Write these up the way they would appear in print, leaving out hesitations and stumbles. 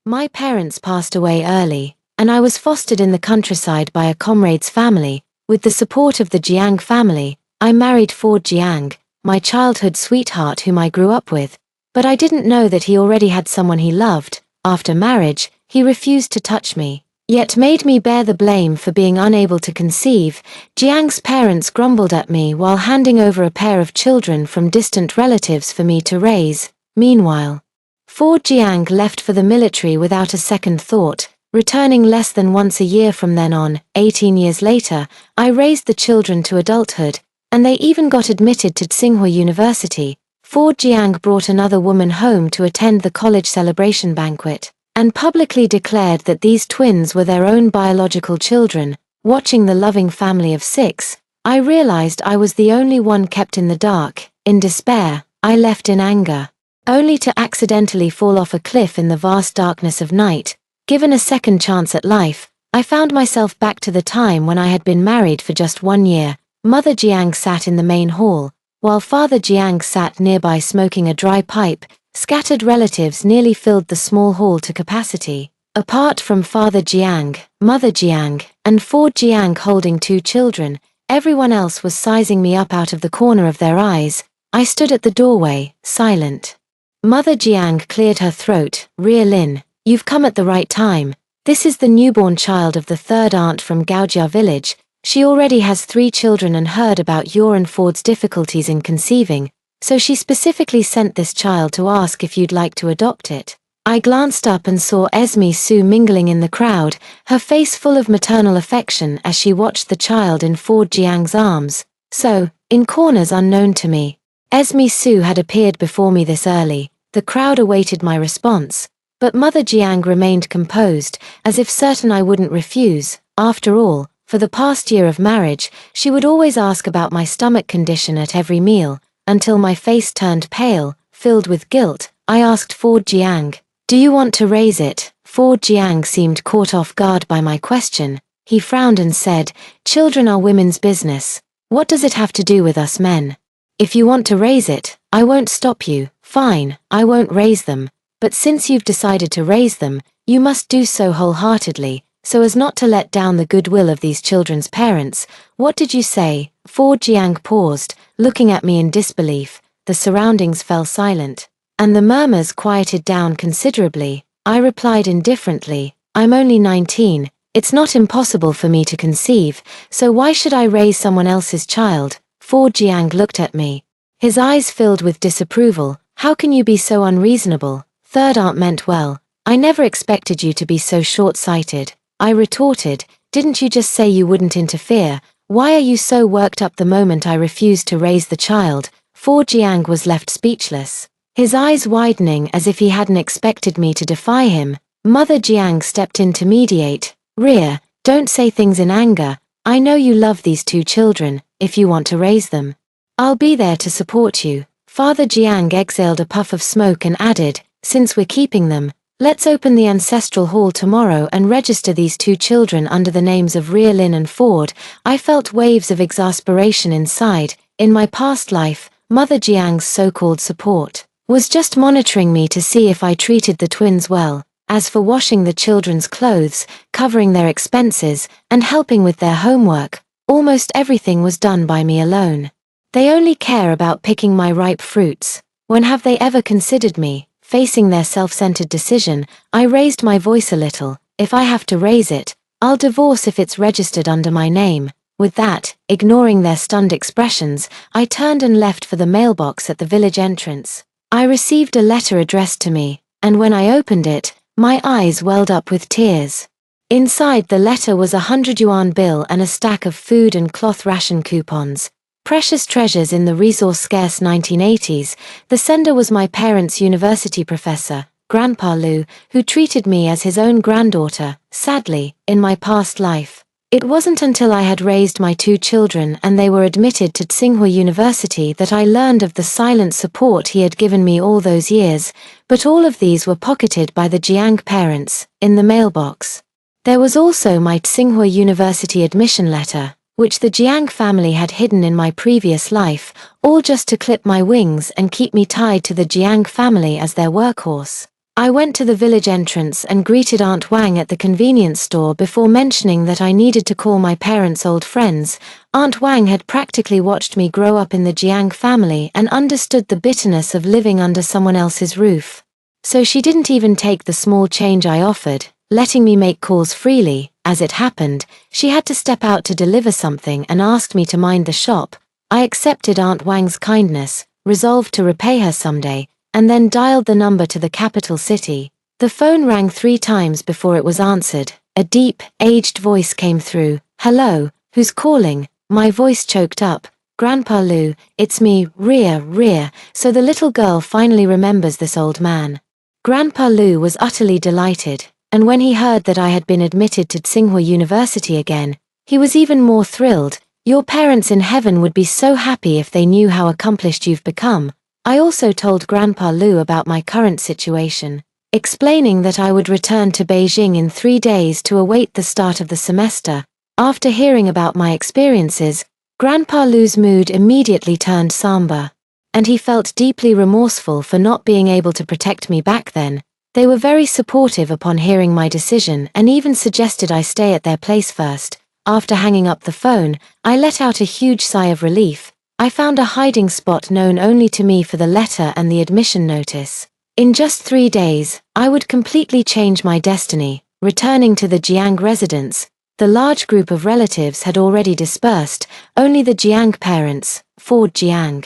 My parents passed away early, and I was fostered in the countryside by a comrade's family. With the support of the Jiang family, I married Ford Jiang, my childhood sweetheart whom I grew up with. But I didn't know that he already had someone he loved. After marriage, he refused to touch me, yet made me bear the blame for being unable to conceive. Jiang's parents grumbled at me while handing over a pair of children from distant relatives for me to raise. Meanwhile, Ford Jiang left for the military without a second thought, returning less than once a year from then on. 18 years later, I raised the children to adulthood, and they even got admitted to Tsinghua University. Ford Jiang brought another woman home to attend the college celebration banquet, and publicly declared that these twins were their own biological children. Watching the loving family of 6, I realized I was the only one kept in the dark. In despair, I left in anger, only to accidentally fall off a cliff in the vast darkness of night. Given a second chance at life, I found myself back to the time when I had been married for just 1 year. Mother Jiang sat in the main hall, while Father Jiang sat nearby smoking a dry pipe. Scattered relatives nearly filled the small hall to capacity. Apart from Father Jiang, Mother Jiang, and Ford Jiang holding 2 children, everyone else was sizing me up out of the corner of their eyes. I stood at the doorway, silent. Mother Jiang cleared her throat. Ria Lin, you've come at the right time. This is the newborn child of the third aunt from Gaojia village. She already has 3 children and heard about your and Ford's difficulties in conceiving, so she specifically sent this child to ask if you'd like to adopt it. I glanced up and saw Esme Su mingling in the crowd, her face full of maternal affection as she watched the child in Ford Jiang's arms. So, in corners unknown to me, Esme Su had appeared before me this early. The crowd awaited my response, but Mother Jiang remained composed, as if certain I wouldn't refuse. After all, for the past year of marriage, she would always ask about my stomach condition at every meal, until my face turned pale, filled with guilt. I asked Ford Jiang, "Do you want to raise it?" Ford Jiang seemed caught off guard by my question. He frowned and said, "Children are women's business. What does it have to do with us men? If you want to raise it, I won't stop you. Fine, I won't raise them. But since you've decided to raise them, you must do so wholeheartedly, so as not to let down the goodwill of these children's parents." What did you say? Ford Jiang paused, looking at me in disbelief. The surroundings fell silent, and the murmurs quieted down considerably. I replied indifferently, "I'm only 19, it's not impossible for me to conceive, so why should I raise someone else's child?" Ford Jiang looked at me, his eyes filled with disapproval. "How can you be so unreasonable? Third aunt meant well. I never expected you to be so short-sighted." I retorted, "Didn't you just say you wouldn't interfere? Why are you so worked up the moment I refused to raise the child?" Ford Jiang was left speechless, his eyes widening as if he hadn't expected me to defy him. Mother Jiang stepped in to mediate. "Ria, don't say things in anger. I know you love these 2 children. If you want to raise them, I'll be there to support you." Father Jiang exhaled a puff of smoke and added, "Since we're keeping them, let's open the ancestral hall tomorrow and register these 2 children under the names of Ria Lin and Ford." I felt waves of exasperation inside. In my past life, Mother Jiang's so-called support was just monitoring me to see if I treated the twins well. As for washing the children's clothes, covering their expenses, and helping with their homework, almost everything was done by me alone. They only care about picking my ripe fruits. When have they ever considered me? Facing their self-centered decision, I raised my voice a little. "If I have to raise it, I'll divorce if it's registered under my name." With that, ignoring their stunned expressions, I turned and left for the mailbox at the village entrance. I received a letter addressed to me, and when I opened it, my eyes welled up with tears. Inside the letter was a 100 yuan bill and a stack of food and cloth ration coupons. Precious treasures in the resource-scarce 1980s. The sender was my parents' university professor, Grandpa Lu, who treated me as his own granddaughter. Sadly, in my past life, it wasn't until I had raised my 2 children and they were admitted to Tsinghua University that I learned of the silent support he had given me all those years, but all of these were pocketed by the Jiang parents, in the mailbox. There was also my Tsinghua University admission letter, which the Jiang family had hidden in my previous life, all just to clip my wings and keep me tied to the Jiang family as their workhorse. I went to the village entrance and greeted Aunt Wang at the convenience store before mentioning that I needed to call my parents' old friends. Aunt Wang had practically watched me grow up in the Jiang family and understood the bitterness of living under someone else's roof. So she didn't even take the small change I offered, letting me make calls freely. As it happened, she had to step out to deliver something and asked me to mind the shop. I accepted Aunt Wang's kindness, resolved to repay her someday, and then dialed the number to the capital city. The phone rang 3 times before it was answered. A deep, aged voice came through. "Hello, who's calling?" My voice choked up. "Grandpa Lu, it's me, Ria. So the little girl finally remembers this old man. Grandpa Lu was utterly delighted, and when he heard that I had been admitted to Tsinghua University again, he was even more thrilled. "Your parents in heaven would be so happy if they knew how accomplished you've become." I also told Grandpa Lu about my current situation, explaining that I would return to Beijing in 3 days to await the start of the semester. After hearing about my experiences, Grandpa Lu's mood immediately turned somber, and he felt deeply remorseful for not being able to protect me back then. They were very supportive upon hearing my decision and even suggested I stay at their place first. After hanging up the phone, I let out a huge sigh of relief. I found a hiding spot known only to me for the letter and the admission notice. In just 3 days, I would completely change my destiny, returning to the Jiang residence. The large group of relatives had already dispersed, only the Jiang parents, Ford Jiang,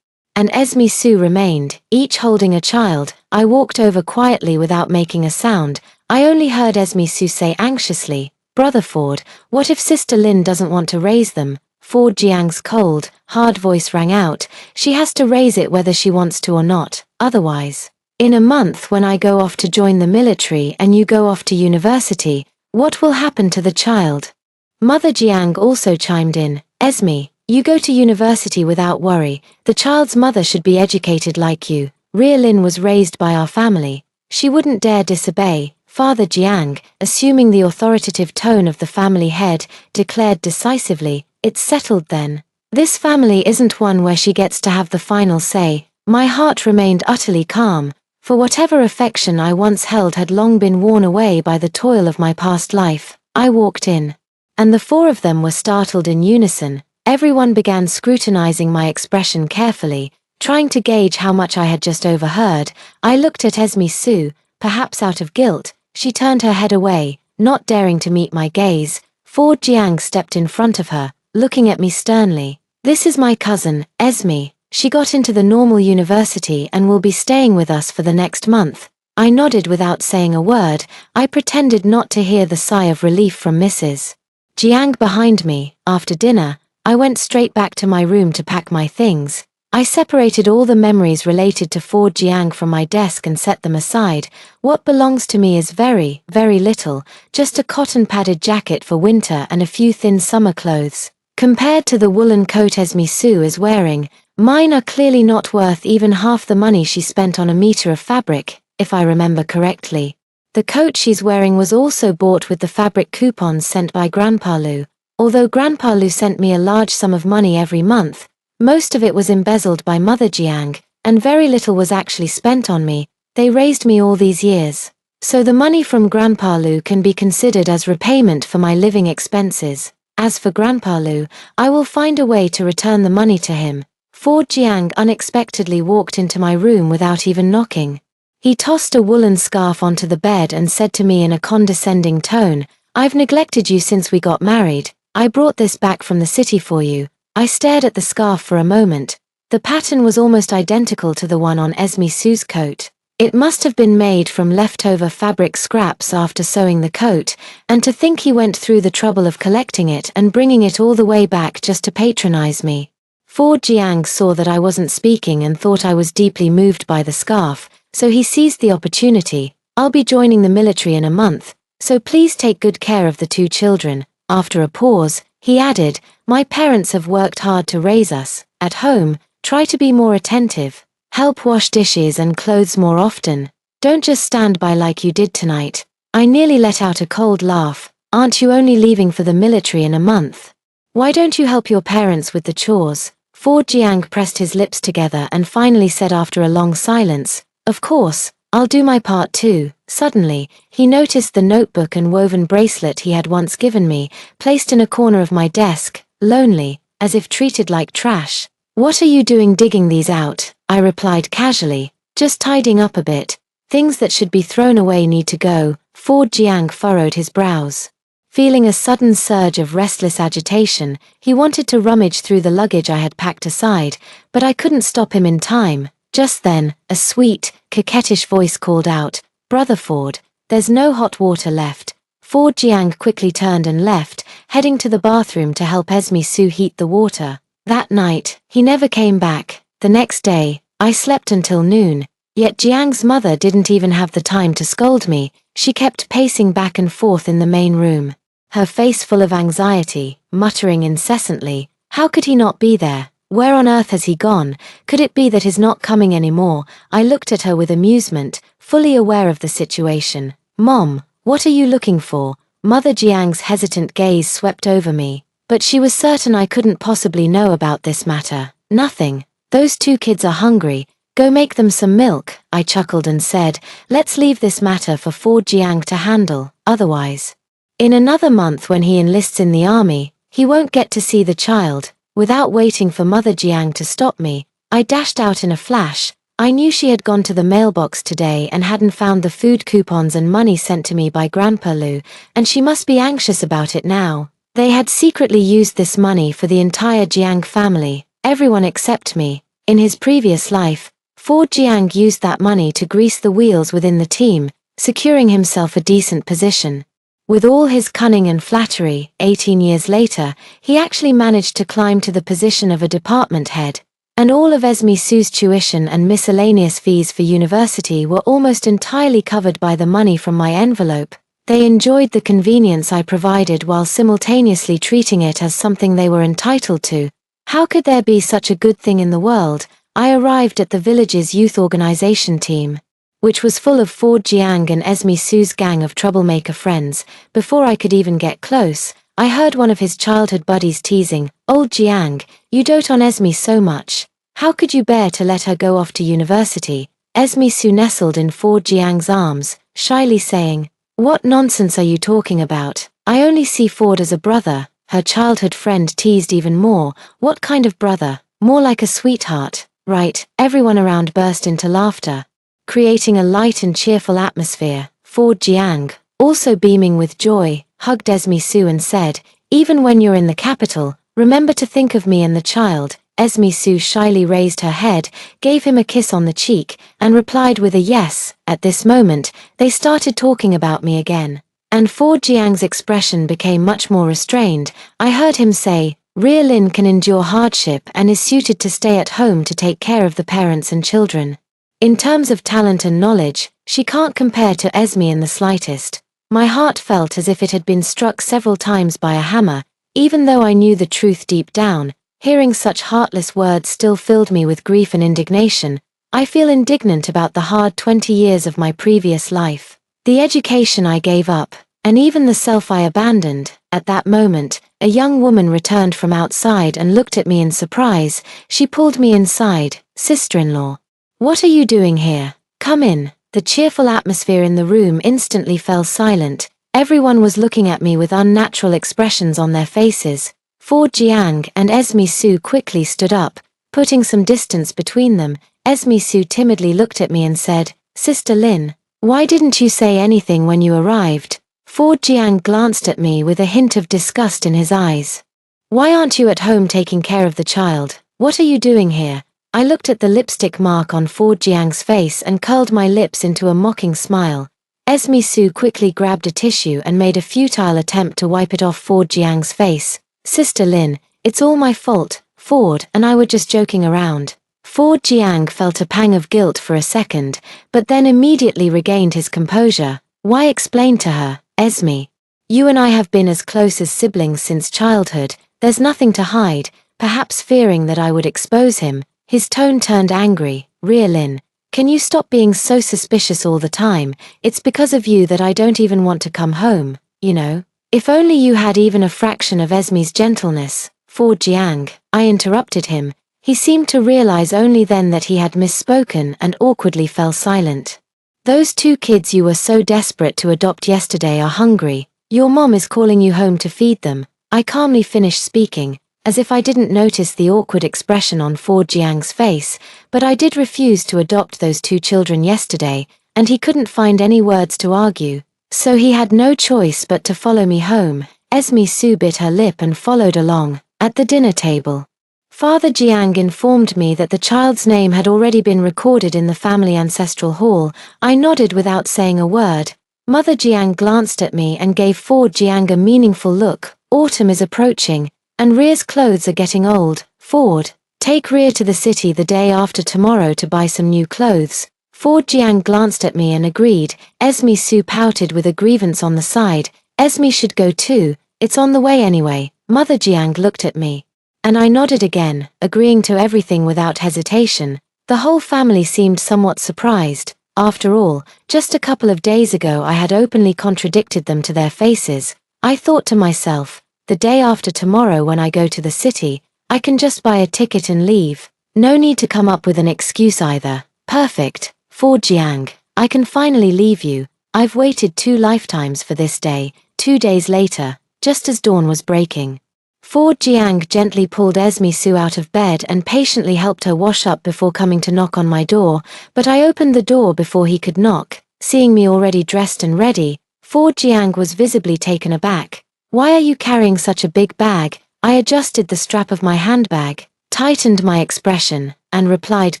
and Esme Su remained, each holding a child. I walked over quietly without making a sound. I only heard Esme Su say anxiously, "Brother Ford, what if Sister Lin doesn't want to raise them?" Ford Jiang's cold, hard voice rang out. "She has to raise it whether she wants to or not, otherwise. In a month when I go off to join the military and you go off to university, what will happen to the child?" Mother Jiang also chimed in. "Esme, you go to university without worry. The child's mother should be educated like you. Ria Lin was raised by our family. She wouldn't dare disobey." Father Jiang, assuming the authoritative tone of the family head, declared decisively, "It's settled then. This family isn't one where she gets to have the final say." My heart remained utterly calm, for whatever affection I once held had long been worn away by the toil of my past life. I walked in, and the 4 of them were startled in unison. Everyone began scrutinizing my expression carefully, trying to gauge how much I had just overheard. I looked at Esme Su, perhaps out of guilt. She turned her head away, not daring to meet my gaze. Ford Jiang stepped in front of her, looking at me sternly. "This is my cousin, Esme. She got into the normal university and will be staying with us for the next month." I nodded without saying a word. I pretended not to hear the sigh of relief from Mrs. Jiang behind me. After dinner, I went straight back to my room to pack my things. I separated all the memories related to Ford Jiang from my desk and set them aside. What belongs to me is very, very little, just a cotton-padded jacket for winter and a few thin summer clothes. Compared to the woolen coat Esme Su is wearing, mine are clearly not worth even half the money she spent on a meter of fabric, if I remember correctly. The coat she's wearing was also bought with the fabric coupons sent by Grandpa Lu. Although Grandpa Lu sent me a large sum of money every month, most of it was embezzled by Mother Jiang, and very little was actually spent on me. They raised me all these years, so the money from Grandpa Lu can be considered as repayment for my living expenses. As for Grandpa Lu, I will find a way to return the money to him. Ford Jiang unexpectedly walked into my room without even knocking. He tossed a woolen scarf onto the bed and said to me in a condescending tone, "I've neglected you since we got married. I brought this back from the city for you." I stared at the scarf for a moment. The pattern was almost identical to the one on Esme Su's coat. It must have been made from leftover fabric scraps after sewing the coat, and to think he went through the trouble of collecting it and bringing it all the way back just to patronize me. Ford Jiang saw that I wasn't speaking and thought I was deeply moved by the scarf, so he seized the opportunity. "I'll be joining the military in a month, so please take good care of the 2 children. After a pause, he added, "My parents have worked hard to raise us. At home, try to be more attentive. Help wash dishes and clothes more often. Don't just stand by like you did tonight." I nearly let out a cold laugh. "Aren't you only leaving for the military in a month? Why don't you help your parents with the chores?" Ford Jiang pressed his lips together and finally said after a long silence, "Of course, I'll do my part too. Suddenly, he noticed the notebook and woven bracelet he had once given me, placed in a corner of my desk, lonely, as if treated like trash. What are you doing digging these out? I replied casually. Just tidying up a bit. Things that should be thrown away need to go. Ford Jiang furrowed his brows. Feeling a sudden surge of restless agitation, he wanted to rummage through the luggage I had packed aside, but I couldn't stop him in time. Just then, a sweet, coquettish voice called out, "Brother Ford, there's no hot water left." Ford Jiang quickly turned and left, heading to the bathroom to help Esme Sue heat the water. That night, he never came back. The next day, I slept until noon, yet Jiang's mother didn't even have the time to scold me. She kept pacing back and forth in the main room, her face full of anxiety, muttering incessantly, "How could he not be there? Where on earth has he gone? Could it be that he's not coming anymore?" I looked at her with amusement, fully aware of the situation. "Mom, what are you looking for?" Mother Jiang's hesitant gaze swept over me, but she was certain I couldn't possibly know about this matter. "Nothing. Those two kids are hungry. Go make them some milk," I chuckled and said, "Let's leave this matter for Ford Jiang to handle, otherwise, in another month when he enlists in the army, he won't get to see the child." Without waiting for Mother Jiang to stop me, I dashed out in a flash. I knew she had gone to the mailbox today and hadn't found the food coupons and money sent to me by Grandpa Lu, and she must be anxious about it now. They had secretly used this money for the entire Jiang family, everyone except me. In his previous life, Ford Jiang used that money to grease the wheels within the team, securing himself a decent position. With all his cunning and flattery, 18 years later, he actually managed to climb to the position of a department head. And all of Esme Sue's tuition and miscellaneous fees for university were almost entirely covered by the money from my envelope. They enjoyed the convenience I provided while simultaneously treating it as something they were entitled to. How could there be such a good thing in the world? I arrived at the village's youth organization team, which was full of Ford Jiang and Esme Sue's gang of troublemaker friends. Before I could even get close, I heard one of his childhood buddies teasing, "Old Jiang, you dote on Esme so much. How could you bear to let her go off to university?" Esme Sue nestled in Ford Jiang's arms, shyly saying, "What nonsense are you talking about? I only see Ford as a brother." Her childhood friend teased even more. "What kind of brother? More like a sweetheart, right?" Everyone around burst into laughter, creating a light and cheerful atmosphere. Ford Jiang, also beaming with joy, hugged Esme Sue and said, "Even when you're in the capital, remember to think of me and the child." Esme Sue shyly raised her head, gave him a kiss on the cheek, and replied with a yes. At this moment, they started talking about me again, and Ford Jiang's expression became much more restrained. I heard him say, "Ria Lin can endure hardship and is suited to stay at home to take care of the parents and children. In terms of talent and knowledge, she can't compare to Esme in the slightest." My heart felt as if it had been struck several times by a hammer, even though I knew the truth deep down. Hearing such heartless words still filled me with grief and indignation. I feel indignant about the hard 20 years of my previous life, the education I gave up, and even the self I abandoned. At that moment, a young woman returned from outside and looked at me in surprise. She pulled me inside. "Sister-in-law, what are you doing here? Come in." The cheerful atmosphere in the room instantly fell silent. Everyone was looking at me with unnatural expressions on their faces. Ford Jiang and Esme Sue quickly stood up, putting some distance between them. Esme Sue timidly looked at me and said, "Sister Lin, why didn't you say anything when you arrived?" Ford Jiang glanced at me with a hint of disgust in his eyes. "Why aren't you at home taking care of the child? What are you doing here?" I looked at the lipstick mark on Ford Jiang's face and curled my lips into a mocking smile. Esme Sue quickly grabbed a tissue and made a futile attempt to wipe it off Ford Jiang's face. "Sister Lin, it's all my fault. Ford and I were just joking around." Ford Jiang felt a pang of guilt for a second, but then immediately regained his composure. "Why explain to her, Esme? You and I have been as close as siblings since childhood. There's nothing to hide." Perhaps fearing that I would expose him, his tone turned angry. "Ria Lin, can you stop being so suspicious all the time? It's because of you that I don't even want to come home, you know? If only you had even a fraction of Esme's gentleness." "Ford Jiang," I interrupted him. He seemed to realize only then that he had misspoken and awkwardly fell silent. Those two kids you were so desperate to adopt yesterday are hungry. Your mom is calling you home to feed them. I calmly finished speaking, as if I didn't notice the awkward expression on Ford Jiang's face, but I did refuse to adopt those two children yesterday, and he couldn't find any words to argue, so he had no choice but to follow me home. Esme Sue bit her lip and followed along. At the dinner table, Father Jiang informed me that the child's name had already been recorded in the family ancestral hall. I nodded without saying a word. Mother Jiang glanced at me and gave Ford Jiang a meaningful look. Autumn is approaching, and Ria's clothes are getting old. Ford, take Ria to the city the day after tomorrow to buy some new clothes. Ford Jiang glanced at me and agreed. Esme Sue pouted with a grievance on the side. Esme should go too, it's on the way anyway. Mother Jiang looked at me, and I nodded again, agreeing to everything without hesitation. The whole family seemed somewhat surprised. After all, just a couple of days ago I had openly contradicted them to their faces. I thought to myself, the day after tomorrow when I go to the city, I can just buy a ticket and leave. No need to come up with an excuse either. Perfect, Ford Jiang, I can finally leave you. I've waited 2 lifetimes for this day. 2 days later, just as dawn was breaking, Ford Jiang gently pulled Esme Sue out of bed and patiently helped her wash up before coming to knock on my door, but I opened the door before he could knock. Seeing me already dressed and ready, Ford Jiang was visibly taken aback. Why are you carrying such a big bag? I adjusted the strap of my handbag, tightened my expression, and replied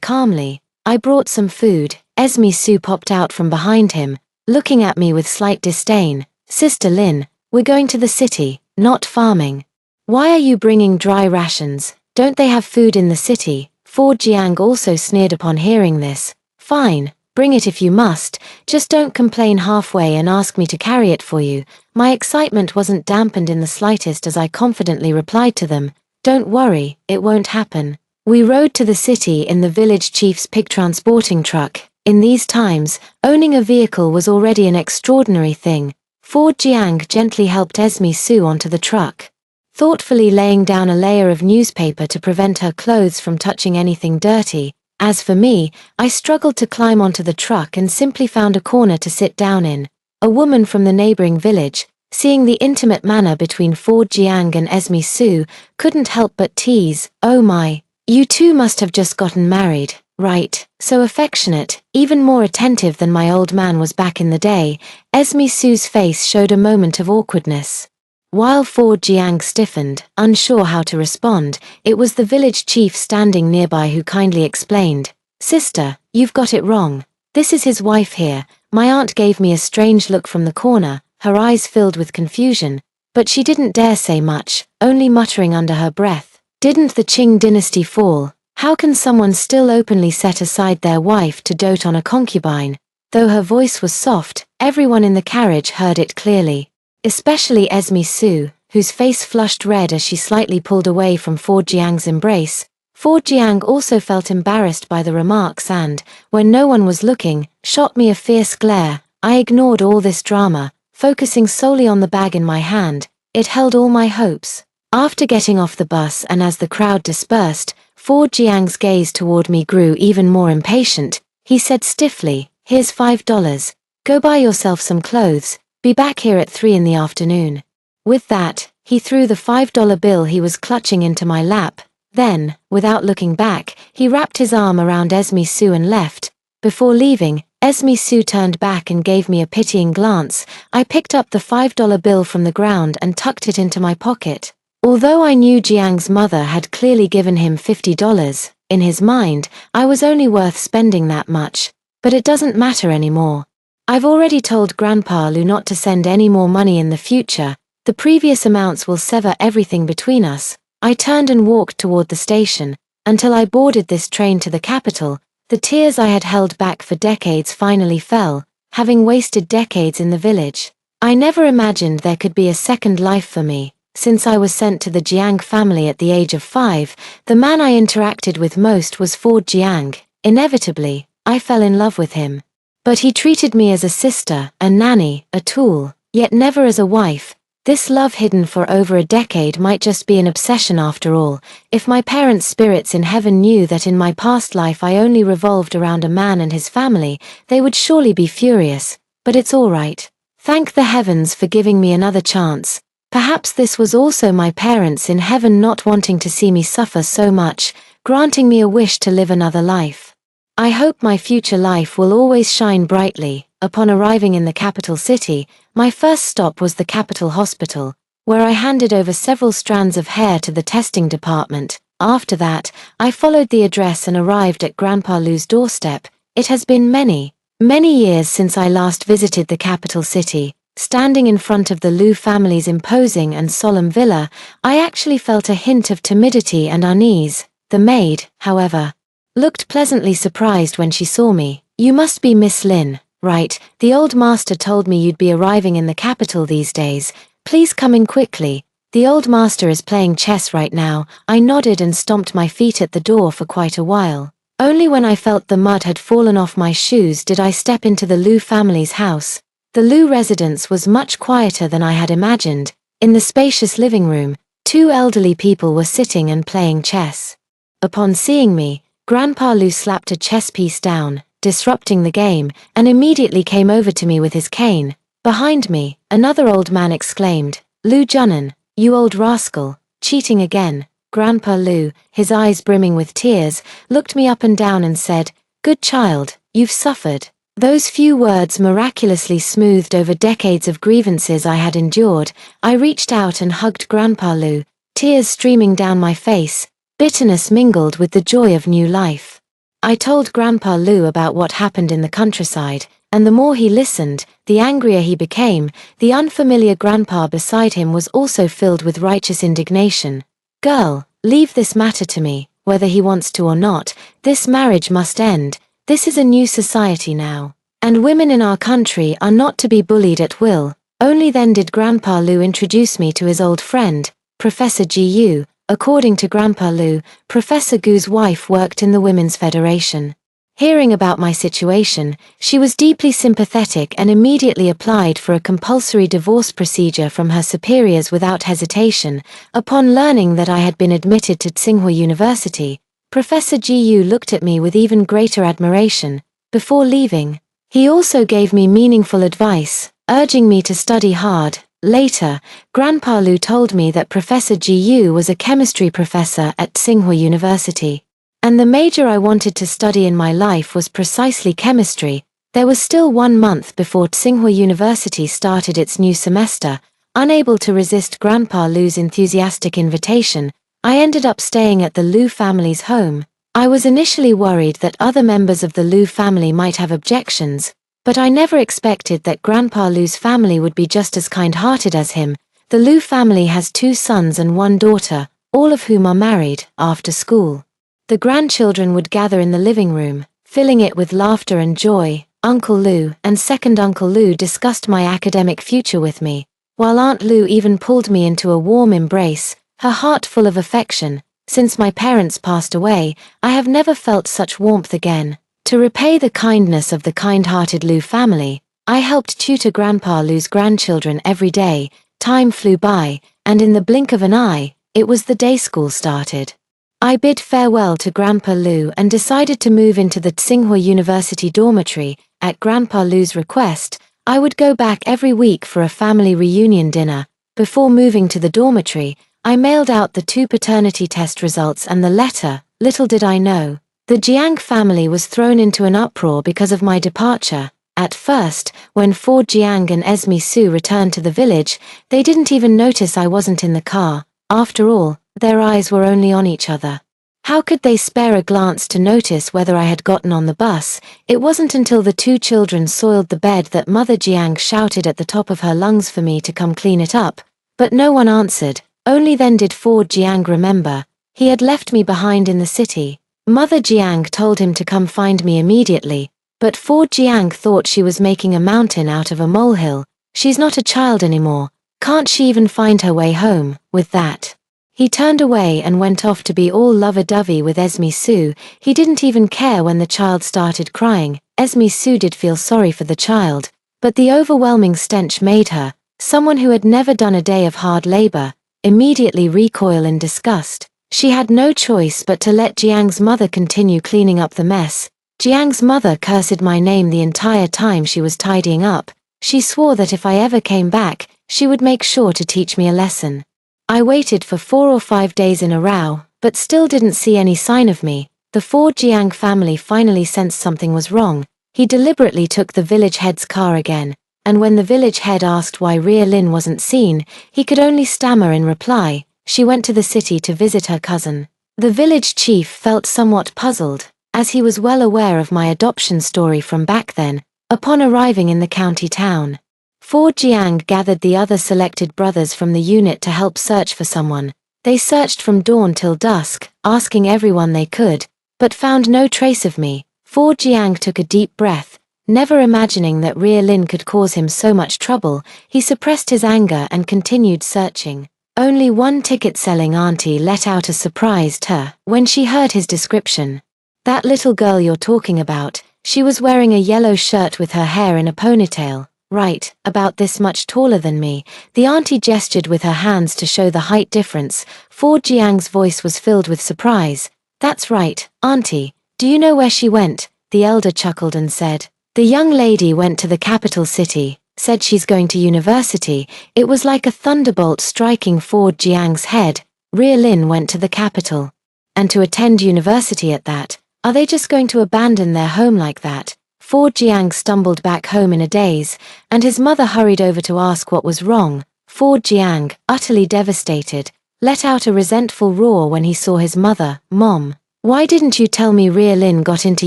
calmly, I brought some food. Esme Sue popped out from behind him, looking at me with slight disdain. Sister Lin, we're going to the city, not farming. Why are you bringing dry rations? Don't they have food in the city? Ford Jiang also sneered upon hearing this. Fine, bring it if you must, just don't complain halfway and ask me to carry it for you. My excitement wasn't dampened in the slightest as I confidently replied to them, don't worry, it won't happen. We rode to the city in the village chief's pig transporting truck. In these times, owning a vehicle was already an extraordinary thing. Ford Jiang gently helped Esme Sue onto the truck, thoughtfully laying down a layer of newspaper to prevent her clothes from touching anything dirty. As for me, I struggled to climb onto the truck and simply found a corner to sit down in. A woman from the neighboring village, seeing the intimate manner between Ford Jiang and Esme Sue, couldn't help but tease, oh my, you two must have just gotten married, right? So affectionate, even more attentive than my old man was back in the day. Esme Sue's face showed a moment of awkwardness. While Ford Jiang stiffened, unsure how to respond, it was the village chief standing nearby who kindly explained, Sister, you've got it wrong. This is his wife here. My aunt gave me a strange look from the corner, her eyes filled with confusion, but she didn't dare say much, only muttering under her breath, didn't the Qing dynasty fall? How can someone still openly set aside their wife to dote on a concubine? Though her voice was soft, everyone in the carriage heard it clearly. Especially Esme Sue, whose face flushed red as she slightly pulled away from Ford Jiang's embrace. Ford Jiang also felt embarrassed by the remarks and, when no one was looking, shot me a fierce glare. I ignored all this drama, focusing solely on the bag in my hand. It held all my hopes. After getting off the bus and as the crowd dispersed, Ford Jiang's gaze toward me grew even more impatient. He said stiffly, here's $5. Go buy yourself some clothes. Be back here at 3 in the afternoon. With that, he threw the $5 bill he was clutching into my lap. Then, without looking back, he wrapped his arm around Esme Sue and left. Before leaving, Esme Sue turned back and gave me a pitying glance. I picked up the $5 bill from the ground and tucked it into my pocket. Although I knew Jiang's mother had clearly given him $50, in his mind, I was only worth spending that much. But it doesn't matter anymore. I've already told Grandpa Lu not to send any more money in the future. The previous amounts will sever everything between us. I turned and walked toward the station, until I boarded this train to the capital. The tears I had held back for decades finally fell, having wasted decades in the village. I never imagined there could be a second life for me. Since I was sent to the Jiang family at the age of 5, the man I interacted with most was Ford Jiang. Inevitably, I fell in love with him. But he treated me as a sister, a nanny, a tool, yet never as a wife. This love hidden for over a decade might just be an obsession after all. If my parents' spirits in heaven knew that in my past life I only revolved around a man and his family, they would surely be furious. But it's all right. Thank the heavens for giving me another chance. Perhaps this was also my parents in heaven not wanting to see me suffer so much, granting me a wish to live another life. I hope my future life will always shine brightly. Upon arriving in the capital city, my first stop was the capital hospital, where I handed over several strands of hair to the testing department. After that, I followed the address and arrived at Grandpa Lou's doorstep. It has been many years since I last visited the capital city. Standing in front of the Lou family's imposing and solemn villa, I actually felt a hint of timidity and unease. The maid, however, looked pleasantly surprised when she saw me. "You must be Miss Lin, right? The old master told me you'd be arriving in the capital these days. Please come in quickly. The old master is playing chess right now." I nodded and stomped my feet at the door for quite a while. Only when I felt the mud had fallen off my shoes did I step into the Lou family's house. The Lou residence was much quieter than I had imagined. In the spacious living room, two elderly people were sitting and playing chess. Upon seeing me, Grandpa Lou slapped a chess piece down, disrupting the game, and immediately came over to me with his cane. Behind me, another old man exclaimed, "Lou Junnan, you old rascal, cheating again." Grandpa Lou, his eyes brimming with tears, looked me up and down and said, "Good child, you've suffered." Those few words miraculously smoothed over decades of grievances I had endured. I reached out and hugged Grandpa Lou, tears streaming down my face, bitterness mingled with the joy of new life. I told Grandpa Lou about what happened in the countryside, and the more he listened, the angrier he became. The unfamiliar grandpa beside him was also filled with righteous indignation. "Girl, leave this matter to me, whether he wants to or not. This marriage must end. This is a new society now. And women in our country are not to be bullied at will." Only then did Grandpa Lou introduce me to his old friend, Professor Gu. According to Grandpa Lou, Professor Gu's wife worked in the Women's Federation. Hearing about my situation, she was deeply sympathetic and immediately applied for a compulsory divorce procedure from her superiors without hesitation. Upon learning that I had been admitted to Tsinghua University, Professor Gu looked at me with even greater admiration. Before leaving, he also gave me meaningful advice, urging me to study hard. Later, Grandpa Lou told me that Professor Gu was a chemistry professor at Tsinghua University. And the major I wanted to study in my life was precisely chemistry. There was still 1 month before Tsinghua University started its new semester. Unable to resist Grandpa Lou's enthusiastic invitation, I ended up staying at the Lou family's home. I was initially worried that other members of the Lou family might have objections, but I never expected that Grandpa Lou's family would be just as kind-hearted as him. The Lou family has 2 sons and 1 daughter, all of whom are married. After school, the grandchildren would gather in the living room, filling it with laughter and joy. Uncle Lou and second Uncle Lou discussed my academic future with me, while Aunt Lou even pulled me into a warm embrace, her heart full of affection. Since my parents passed away, I have never felt such warmth again. To repay the kindness of the kind-hearted Lou family, I helped tutor Grandpa Lou's grandchildren every day. Time flew by, and in the blink of an eye, it was the day school started. I bid farewell to Grandpa Lou and decided to move into the Tsinghua University dormitory. At Grandpa Lou's request, I would go back every week for a family reunion dinner. Before moving to the dormitory, I mailed out the 2 paternity test results and the letter. Little did I know, the Jiang family was thrown into an uproar because of my departure. At first, when Ford Jiang and Esme Su returned to the village, they didn't even notice I wasn't in the car. After all, their eyes were only on each other. How could they spare a glance to notice whether I had gotten on the bus? It wasn't until the 2 children soiled the bed that Mother Jiang shouted at the top of her lungs for me to come clean it up. But no one answered. Only then did Ford Jiang remember. He had left me behind in the city. Mother Jiang told him to come find me immediately, but Ford Jiang thought she was making a mountain out of a molehill. She's not a child anymore. Can't she even find her way home? With that, he turned away and went off to be all lover-dovey with Esme Su. He didn't even care when the child started crying. Esme Su did feel sorry for the child, but the overwhelming stench made her. Someone who had never done a day of hard labor, immediately recoil in disgust. She had no choice but to let Jiang's mother continue cleaning up the mess. Jiang's mother cursed my name the entire time she was tidying up. She swore that if I ever came back, she would make sure to teach me a lesson. I waited for 4 or 5 days in a row, but still didn't see any sign of me. The Ford Jiang family finally sensed something was wrong. He deliberately took the village head's car again, and when the village head asked why Ria Lin wasn't seen, he could only stammer in reply, she went to the city to visit her cousin. The village chief felt somewhat puzzled, as he was well aware of my adoption story from back then. Upon arriving in the county town, Ford Jiang gathered the other selected brothers from the unit to help search for someone. They searched from dawn till dusk, asking everyone they could, but found no trace of me. Ford Jiang took a deep breath, never imagining that Ria Lin could cause him so much trouble. He suppressed his anger and continued searching. Only one ticket-selling auntie let out a surprised "her" when she heard his description. "That little girl you're talking about, she was wearing a yellow shirt with her hair in a ponytail, right, about this much taller than me." The auntie gestured with her hands to show the height difference. Ford Jiang's voice was filled with surprise. "That's right, auntie. Do you know where she went?" The elder chuckled and said, "The young lady went to the capital city, said she's going to university." It was like a thunderbolt striking Ford Jiang's head. Ria Lin went to the capital. And to attend university at that. Are they just going to abandon their home like that? Ford Jiang stumbled back home in a daze, and his mother hurried over to ask what was wrong. Ford Jiang, utterly devastated, let out a resentful roar when he saw his mother. "Mom, why didn't you tell me Ria Lin got into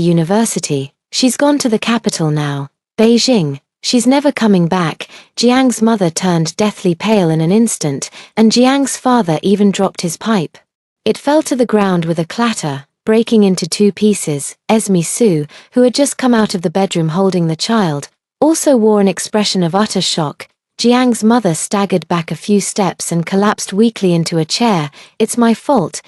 university? She's gone to the capital now. Beijing. She's never coming back." Jiang's mother turned deathly pale in an instant, and Jiang's father even dropped his pipe. It fell to the ground with a clatter, breaking into 2 pieces. Esme Su, who had just come out of the bedroom holding the child, also wore an expression of utter shock. Jiang's mother staggered back a few steps and collapsed weakly into a chair. It's my fault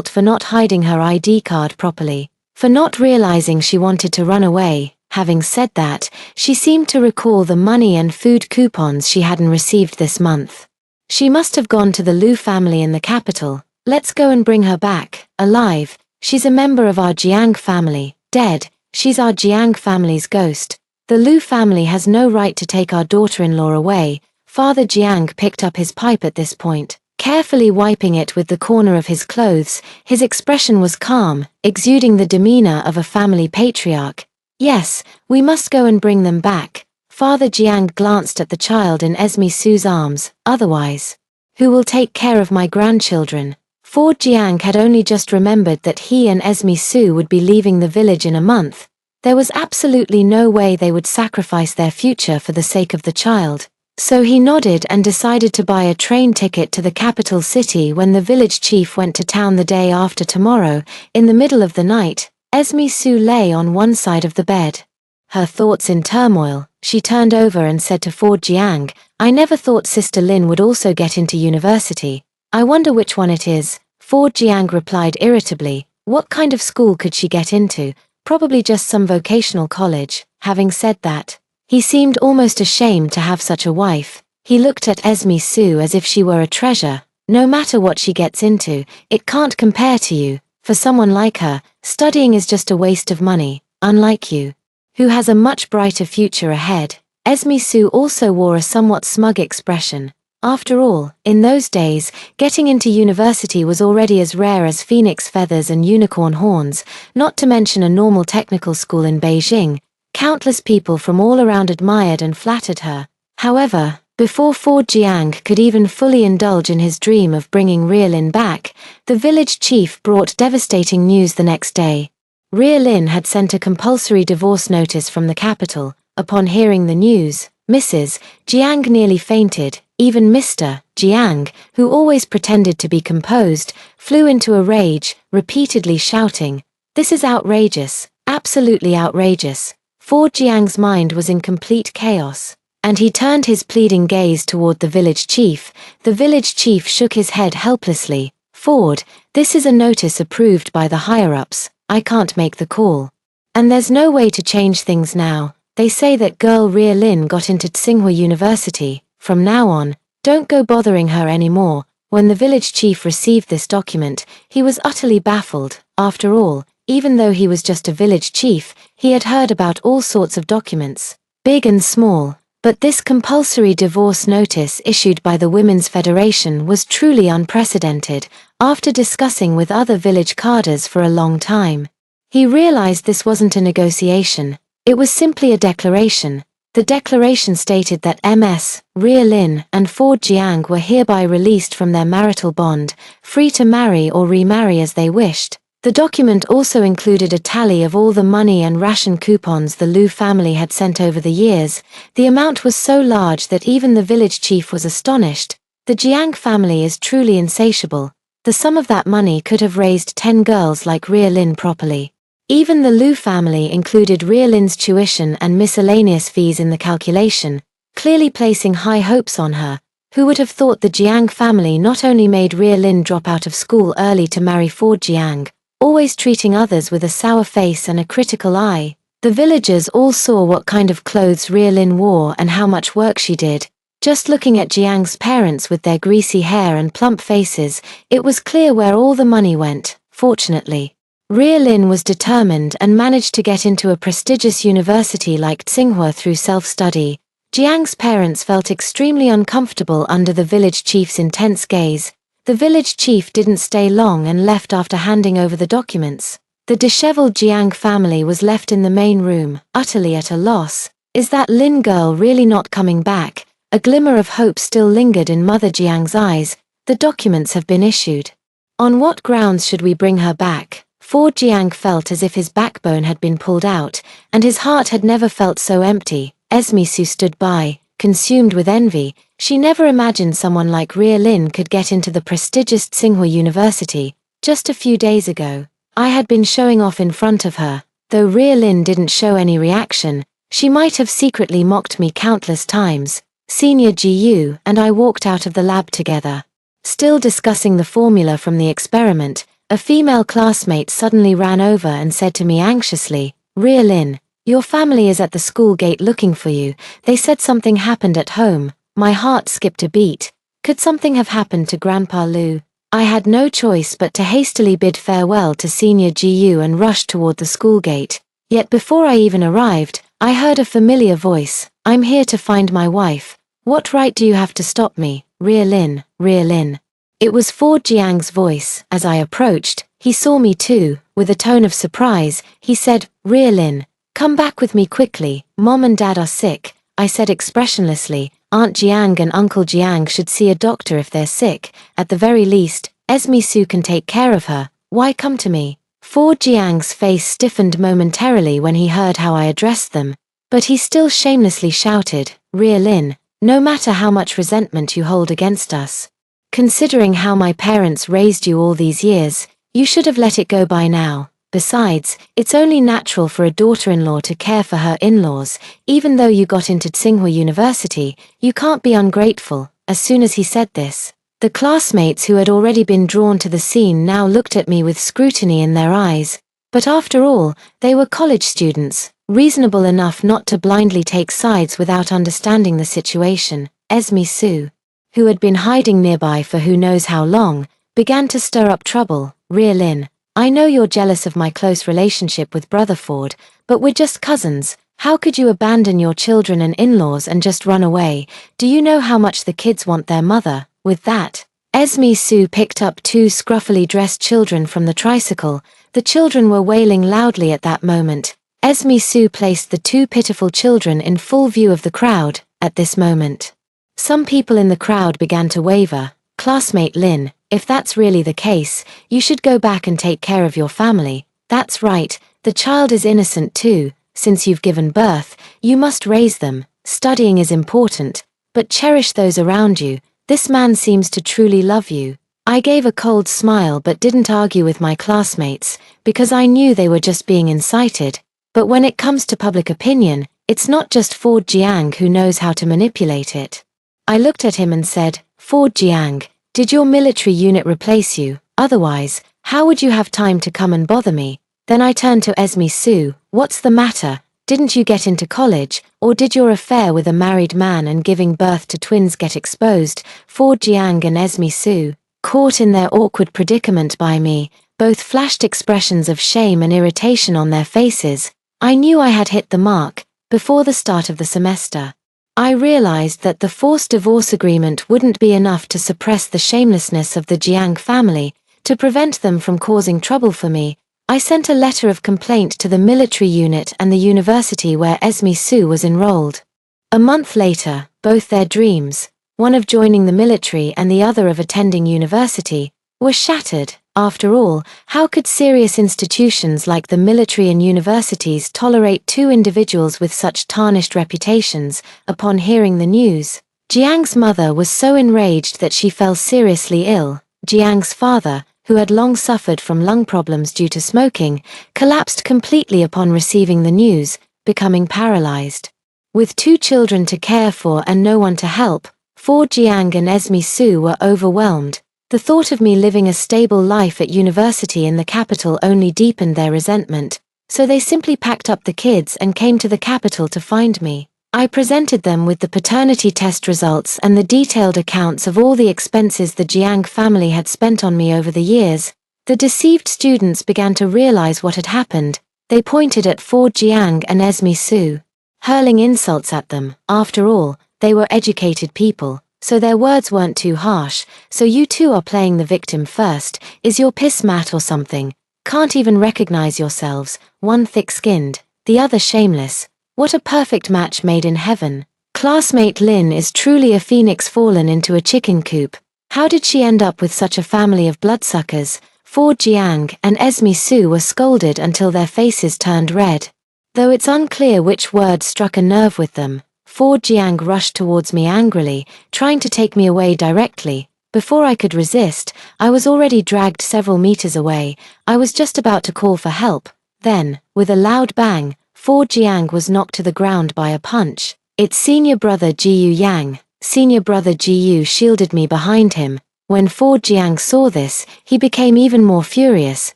for not hiding her ID card properly, for not realizing she wanted to run away." Having said that, she seemed to recall the money and food coupons she hadn't received this month. "She must have gone to the Lu family in the capital. Let's go and bring her back, alive. She's a member of our Jiang family. Dead, she's our Jiang family's ghost. The Lu family has no right to take our daughter-in-law away." Father Jiang picked up his pipe at this point, carefully wiping it with the corner of his clothes. His expression was calm, exuding the demeanor of a family patriarch. "Yes, we must go and bring them back." Father Jiang glanced at the child in Esme Su's arms. "Otherwise, who will take care of my grandchildren?" Ford Jiang had only just remembered that he and Esme Su would be leaving the village in a month. There was absolutely no way they would sacrifice their future for the sake of the child. So he nodded and decided to buy a train ticket to the capital city. When the village chief went to town the day after tomorrow, in the middle of the night, Esme Su lay on one side of the bed. Her thoughts in turmoil, she turned over and said to Ford Jiang, "I never thought Sister Lin would also get into university. I wonder which one it is." Ford Jiang replied irritably, "What kind of school could she get into? Probably just some vocational college." Having said that, he seemed almost ashamed to have such a wife. He looked at Esme Su as if she were a treasure. "No matter what she gets into, it can't compare to you. For someone like her, studying is just a waste of money, unlike you, who has a much brighter future ahead." Esme Su also wore a somewhat smug expression. After all, in those days, getting into university was already as rare as phoenix feathers and unicorn horns, not to mention a normal technical school in Beijing. Countless people from all around admired and flattered her. However, before Ford Jiang could even fully indulge in his dream of bringing Ria Lin back, the village chief brought devastating news the next day. Ria Lin had sent a compulsory divorce notice from the capital. Upon hearing the news, Mrs. Jiang nearly fainted. Even Mr. Jiang, who always pretended to be composed, flew into a rage, repeatedly shouting, "This is outrageous, absolutely outrageous." Ford Jiang's mind was in complete chaos, and he turned his pleading gaze toward the village chief. The village chief shook his head helplessly. "Ford, this is a notice approved by the higher-ups. I can't make the call. And there's no way to change things now. They say that girl Ria Lin got into Tsinghua University." from now on, don't go bothering her anymore." When the village chief received this document, he was utterly baffled. After all, even though he was just a village chief, he had heard about all sorts of documents, big and small. But this compulsory divorce notice issued by the Women's Federation was truly unprecedented. After discussing with other village cadres for a long time, he realized this wasn't a negotiation, it was simply a declaration. The declaration stated that Ms. Ria Lin and Ford Jiang were hereby released from their marital bond, free to marry or remarry as they wished. The document also included a tally of all the money and ration coupons the Liu family had sent over the years. The amount was so large that even the village chief was astonished. The Jiang family is truly insatiable. The sum of that money could have raised 10 girls like Ria Lin properly. Even the Liu family included Ria Lin's tuition and miscellaneous fees in the calculation, clearly placing high hopes on her. Who would have thought the Jiang family not only made Ria Lin drop out of school early to marry Ford Jiang, always treating others with a sour face and a critical eye. The villagers all saw what kind of clothes Ria Lin wore and how much work she did. Just looking at Jiang's parents with their greasy hair and plump faces, it was clear where all the money went. Fortunately, Ria Lin was determined and managed to get into a prestigious university like Tsinghua through self-study. Jiang's parents felt extremely uncomfortable under the village chief's intense gaze. The village chief didn't stay long and left after handing over the documents. The disheveled Jiang family was left in the main room, utterly at a loss. Is that Lin girl really not coming back? A glimmer of hope still lingered in Mother Jiang's eyes. The documents have been issued. On what grounds should we bring her back? Ford Jiang felt as if his backbone had been pulled out, and his heart had never felt so empty. Esme Su stood by, consumed with envy. She never imagined someone like Ria Lin could get into the prestigious Tsinghua University. Just a few days ago, I had been showing off in front of her. Though Ria Lin didn't show any reaction, she might have secretly mocked me countless times. Senior GU and I walked out of the lab together. Still discussing the formula from the experiment, a female classmate suddenly ran over and said to me anxiously, "Ria Lin, your family is at the school gate looking for you. They said something happened at home." My heart skipped a beat. Could something have happened to Grandpa Liu? I had no choice but to hastily bid farewell to Senior GU and rush toward the school gate. Yet before I even arrived, I heard a familiar voice. "I'm here to find my wife. What right do you have to stop me, Ria Lin, Ria Lin?" It was Ford Jiang's voice. As I approached, he saw me too. With a tone of surprise, he said, "Ria Lin, come back with me quickly. Mom and Dad are sick." I said expressionlessly, "Aunt Jiang and Uncle Jiang should see a doctor if they're sick. At the very least, Esme Su can take care of her. Why come to me?" Ford Jiang's face stiffened momentarily when he heard how I addressed them, but he still shamelessly shouted, "Ria Lin, no matter how much resentment you hold against us, considering how my parents raised you all these years, you should have let it go by now. Besides, it's only natural for a daughter-in-law to care for her in-laws. Even though you got into Tsinghua University, you can't be ungrateful." As soon as he said this, the classmates who had already been drawn to the scene now looked at me with scrutiny in their eyes. But after all, they were college students, reasonable enough not to blindly take sides without understanding the situation. Esme Su, who had been hiding nearby for who knows how long, began to stir up trouble. "Ria Lin, I know you're jealous of my close relationship with Brother Ford, but we're just cousins. How could you abandon your children and in-laws and just run away? Do you know how much the kids want their mother?" With that, Esme Su picked up two scruffily dressed children from the tricycle. The children were wailing loudly at that moment. Esme Su placed the two pitiful children in full view of the crowd. At this moment, some people in the crowd began to waver. "Classmate Lin, if that's really the case, you should go back and take care of your family." "That's right, the child is innocent too. Since you've given birth, you must raise them. Studying is important, but cherish those around you. This man seems to truly love you." I gave a cold smile but didn't argue with my classmates, because I knew they were just being incited. But when it comes to public opinion, it's not just Ford Jiang who knows how to manipulate it. I looked at him and said, "Ford Jiang, did your military unit replace you? Otherwise, how would you have time to come and bother me?" Then I turned to Esme Su. "What's the matter? Didn't you get into college, or did your affair with a married man and giving birth to twins get exposed? For Jiang and Esme Su, caught in their awkward predicament by me, both flashed expressions of shame and irritation on their faces. I knew I had hit the mark. Before the start of the semester, I realized that the forced divorce agreement wouldn't be enough to suppress the shamelessness of the Jiang family. To prevent them from causing trouble for me, I sent a letter of complaint to the military unit and the university where Esme Su was enrolled. A month later, both their dreams, one of joining the military and the other of attending university, were shattered. After all, how could serious institutions like the military and universities tolerate two individuals with such tarnished reputations? Upon hearing the news, Jiang's mother was so enraged that she fell seriously ill. Jiang's father, who had long suffered from lung problems due to smoking, collapsed completely upon receiving the news, becoming paralyzed. With two children to care for and no one to help, Jiang and Esme Su were overwhelmed. The thought of me living a stable life at university in the capital only deepened their resentment, so they simply packed up the kids and came to the capital to find me. I presented them with the paternity test results and the detailed accounts of all the expenses the Jiang family had spent on me over the years. The deceived students began to realize what had happened. They pointed at Jiang and Esme Su, hurling insults at them. After all, they were educated people, so their words weren't too harsh. So you two are playing the victim first. Is your piss mat or something? Can't even recognize yourselves, one thick-skinned, the other shameless. What a perfect match made in heaven. Classmate Lin is truly a phoenix fallen into a chicken coop. How did she end up with such a family of bloodsuckers? Jiang and Esme Su were scolded until their faces turned red. Though it's unclear which word struck a nerve with them, Jiang rushed towards me angrily, trying to take me away directly. Before I could resist, I was already dragged several meters away. I was just about to call for help. Then, with a loud bang, Jiang was knocked to the ground by a punch. It's senior brother Jiyu Yang. Senior brother Jiyu shielded me behind him. When Jiang saw this, he became even more furious.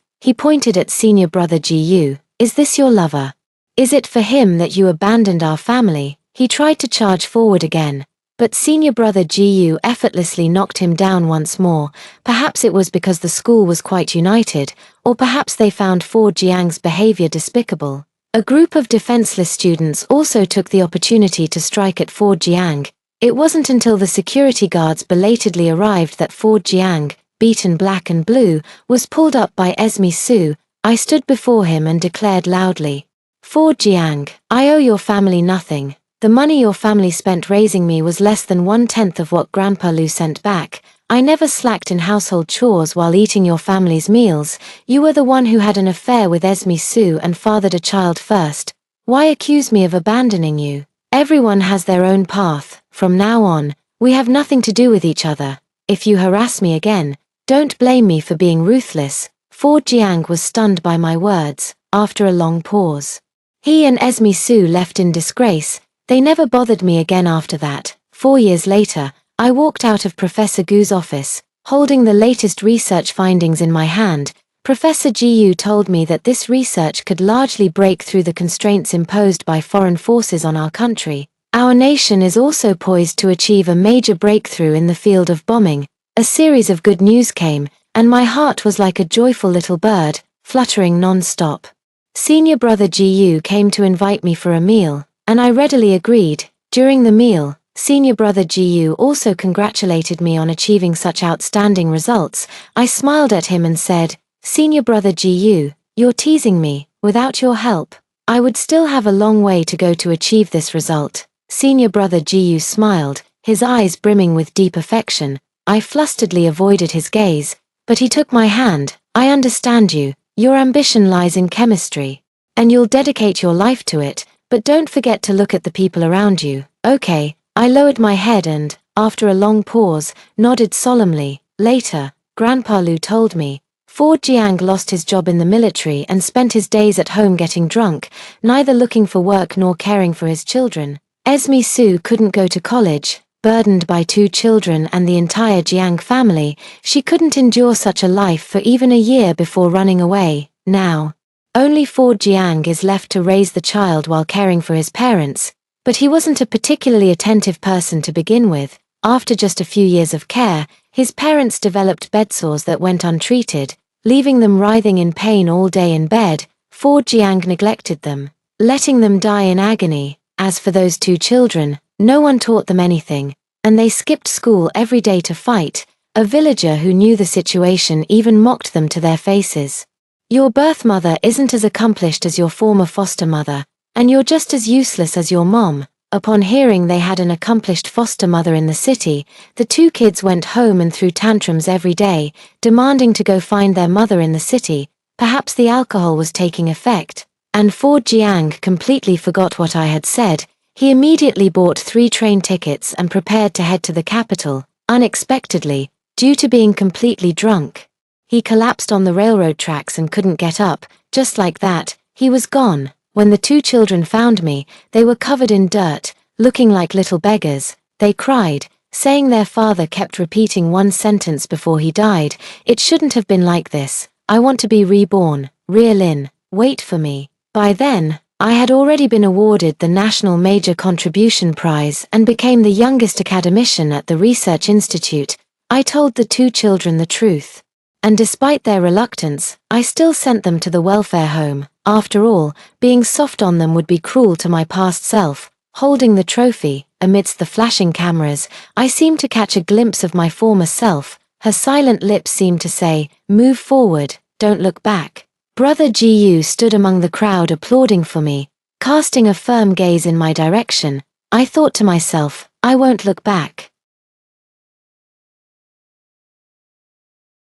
He pointed at senior brother Jiyu. Is this your lover? Is it for him that you abandoned our family? He tried to charge forward again, but senior brother Jiyu effortlessly knocked him down once more. Perhaps it was because the school was quite united, or perhaps they found Jiang's behavior despicable. A group of defenseless students also took the opportunity to strike at Jiang. It wasn't until the security guards belatedly arrived that Jiang, beaten black and blue, was pulled up by Esme Su. I stood before him and declared loudly, Jiang, I owe your family nothing. The money your family spent raising me was less than 1/10 of what Grandpa Lu sent back. I never slacked in household chores while eating your family's meals. You were the one who had an affair with Esme Su and fathered a child first. Why accuse me of abandoning you? Everyone has their own path. From now on, we have nothing to do with each other. If you harass me again, don't blame me for being ruthless. Jiang was stunned by my words. After a long pause, he and Esme Su left in disgrace. They never bothered me again after that. 4 years later, I walked out of Professor Gu's office, holding the latest research findings in my hand. Professor Jiyu told me that this research could largely break through the constraints imposed by foreign forces on our country. Our nation is also poised to achieve a major breakthrough in the field of bombing. A series of good news came, and my heart was like a joyful little bird, fluttering non-stop. Senior brother Jiyu came to invite me for a meal, and I readily agreed. During the meal, senior brother Jiyu also congratulated me on achieving such outstanding results. I smiled at him and said, Senior brother Jiyu, you're teasing me. Without your help, I would still have a long way to go to achieve this result. Senior brother Jiyu smiled, his eyes brimming with deep affection. I flusteredly avoided his gaze, but he took my hand. I understand you. Your ambition lies in chemistry, and you'll dedicate your life to it. But don't forget to look at the people around you. Okay, I lowered my head and, after a long pause, nodded solemnly. Later, Grandpa Lu told me, Jiang lost his job in the military and spent his days at home getting drunk, neither looking for work nor caring for his children. Esme Su couldn't go to college, burdened by 2 children and the entire Jiang family. She couldn't endure such a life for even a year before running away. Now, Only Ford Jiang is left to raise the child while caring for his parents, but he wasn't a particularly attentive person to begin with. After just a few years of care, his parents developed bedsores that went untreated, leaving them writhing in pain all day in bed. Ford Jiang neglected them, letting them die in agony. As for those two children, no one taught them anything, and they skipped school every day to fight. A villager who knew the situation even mocked them to their faces. Your birth mother isn't as accomplished as your former foster mother, and you're just as useless as your mom. Upon hearing they had an accomplished foster mother in the city, the two kids went home and threw tantrums every day, demanding to go find their mother in the city. Perhaps the alcohol was taking effect, and Ford Jiang completely forgot what I had said. He immediately bought 3 train tickets and prepared to head to the capital. Unexpectedly, due to being completely drunk, he collapsed on the railroad tracks and couldn't get up. Just like that, he was gone. When the two children found me, they were covered in dirt, looking like little beggars. They cried, saying their father kept repeating one sentence before he died: "It shouldn't have been like this. I want to be reborn. Lin, wait for me." By then, I had already been awarded the National Major Contribution Prize and became the youngest academician at the Research Institute. I told the two children the truth. And despite their reluctance, I still sent them to the welfare home. After all, being soft on them would be cruel to my past self. Holding the trophy, amidst the flashing cameras, I seemed to catch a glimpse of my former self. Her silent lips seemed to say, "Move forward, don't look back." Brother Gu stood among the crowd applauding for me, casting a firm gaze in my direction. I thought to myself, I won't look back.